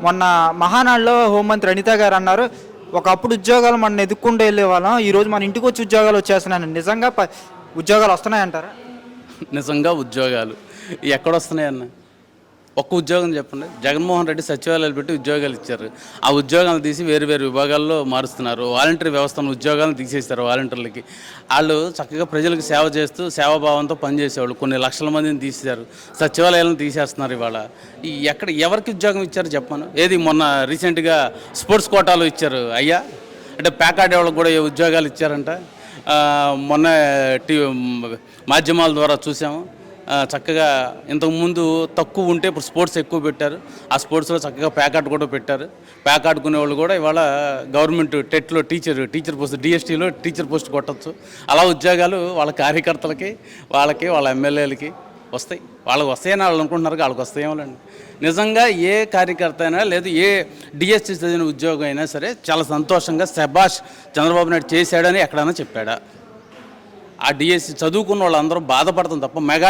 మొన్న మహానాడులో హోంమంత్రి అనిత గారు అన్నారు, ఒకప్పుడు ఉద్యోగాలు మనం ఎదుక్కుంటూ వెళ్ళే వాళ్ళం, ఈరోజు మన ఇంటికి వచ్చి ఉద్యోగాలు వచ్చేస్తున్నాయని. నిజంగా ఉద్యోగాలు వస్తున్నాయంటారా? నిజంగా ఉద్యోగాలు ఎక్కడొస్తున్నాయన్న? ఒక్క ఉద్యోగం చెప్పండి. జగన్మోహన్ రెడ్డి సచివాలయాలు పెట్టి ఉద్యోగాలు ఇచ్చారు. ఆ ఉద్యోగాలను తీసి వేరు వేరు విభాగాల్లో మారుస్తున్నారు. వాలంటరీ వ్యవస్థను ఉద్యోగాలను తీసేస్తారు. వాలంటీర్లకి వాళ్ళు చక్కగా ప్రజలకు సేవ చేస్తూ సేవాభావంతో పనిచేసేవాళ్ళు కొన్ని లక్షల మందిని తీసేశారు. సచివాలయాలను తీసేస్తున్నారు. ఇవాళ ఎవరికి ఉద్యోగం ఇచ్చారు చెప్పాను? ఏది మొన్న రీసెంట్గా స్పోర్ట్స్ కోటాలు ఇచ్చారు అయ్యా, అంటే ప్యాకార్డ్ వాళ్ళకి కూడా ఉద్యోగాలు ఇచ్చారంట. మొన్న మాధ్యమాల ద్వారా చూసాము. చక్కగా ఇంతకుముందు తక్కువ ఉంటే ఇప్పుడు స్పోర్ట్స్ ఎక్కువ పెట్టారు. ఆ స్పోర్ట్స్లో చక్కగా ప్యాకార్డ్ కూడా పెట్టారు. ప్యాకార్డ్ కొనేవాళ్ళు కూడా ఇవాళ గవర్నమెంట్ టెట్లో టీచర్ పోస్ట్, డిఎస్టీలో టీచర్ పోస్ట్ కొట్టచ్చు. అలా ఉద్యోగాలు వాళ్ళ కార్యకర్తలకి, వాళ్ళ ఎమ్మెల్యేలకి వస్తాయి. వాళ్ళకి వస్తాయని వాళ్ళు అనుకుంటున్నారు, వాళ్ళకి వస్తాయేమోలండి. నిజంగా ఏ కార్యకర్త అయినా లేదు ఏ డిఎస్టీ చదివిన ఉద్యోగం అయినా సరే చాలా సంతోషంగా శభాష్ చంద్రబాబు నాయుడు చేశాడని ఎక్కడైనా చెప్పాడా? ఆ డిఎస్సి చదువుకున్న వాళ్ళందరూ బాధపడుతుంది తప్ప మెగా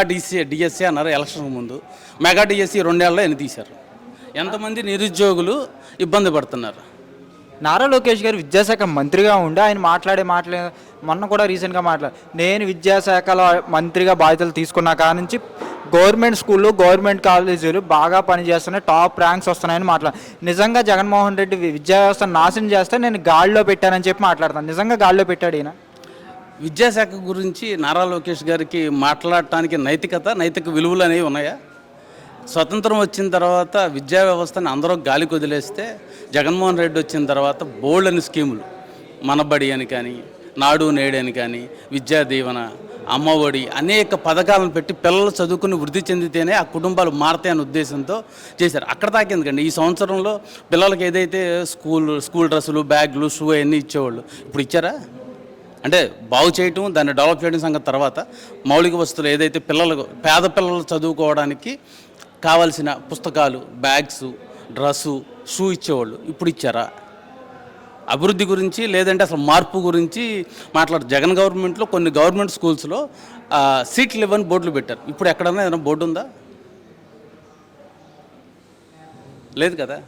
డిఎస్సి అన్నారు ఎలక్షన్ ముందు. మెగా డిఎస్సి 2 ఏళ్ళలో ఎన్ని తీశారు? ఎంతమంది నిరుద్యోగులు ఇబ్బంది పడుతున్నారు? నారా లోకేష్ గారు విద్యాశాఖ మంత్రిగా ఉండి ఆయన మాట్లాడే మొన్న కూడా రీసెంట్గా నేను విద్యాశాఖలో మంత్రిగా బాధ్యతలు తీసుకున్న కాడ నుంచి గవర్నమెంట్ స్కూళ్ళు, గవర్నమెంట్ కాలేజీలు బాగా పనిచేస్తున్నాయి, టాప్ ర్యాంక్స్ వస్తున్నాయని నిజంగా జగన్మోహన్ రెడ్డి విద్యా వ్యవస్థను నాశనం చేస్తే నేను గాడిలో పెట్టానని చెప్పి మాట్లాడతాను. నిజంగా గాడిలో పెట్టాడు ఈయన? విద్యాశాఖ గురించి నారా లోకేష్ గారికి మాట్లాడటానికి నైతిక విలువలు అనేవి ఉన్నాయా? స్వతంత్రం వచ్చిన తర్వాత విద్యా వ్యవస్థని అందరూ గాలికి వదిలేస్తే జగన్మోహన్ రెడ్డి వచ్చిన తర్వాత బోల్డ్ అని స్కీములు, మనబడి అని కానీ, నాడు నేడు అని కానీ, విద్యా దీవెన, అమ్మఒడి అనేక పథకాలను పెట్టి పిల్లలు చదువుకుని వృద్ధి చెందితేనే ఆ కుటుంబాలు మారతాయనే ఉద్దేశంతో చేశారు. అక్కడ తాకేందుకండి ఈ సంవత్సరంలో పిల్లలకి ఏదైతే స్కూల్ డ్రెస్సులు, బ్యాగులు, షూ అవన్నీ ఇచ్చేవాళ్ళు ఇప్పుడు ఇచ్చారా? అంటే బాగు చేయటం, దాన్ని డెవలప్ చేయడం సంగతి తర్వాత మౌలిక వస్తువులు ఏదైతే పేద పిల్లలు చదువుకోవడానికి కావాల్సిన పుస్తకాలు, బ్యాగ్స్, డ్రెస్సు, షూ ఇచ్చేవాళ్ళు ఇప్పుడు ఇచ్చారా? అభివృద్ధి గురించి లేదంటే అసలు మార్పు గురించి జగన్ గవర్నమెంట్లో కొన్ని గవర్నమెంట్ స్కూల్స్లో సీట్లు ఇవ్వని బోర్డులు పెట్టారు. ఇప్పుడు ఎక్కడన్నా ఏదైనా బోర్డు ఉందా? లేదు కదా.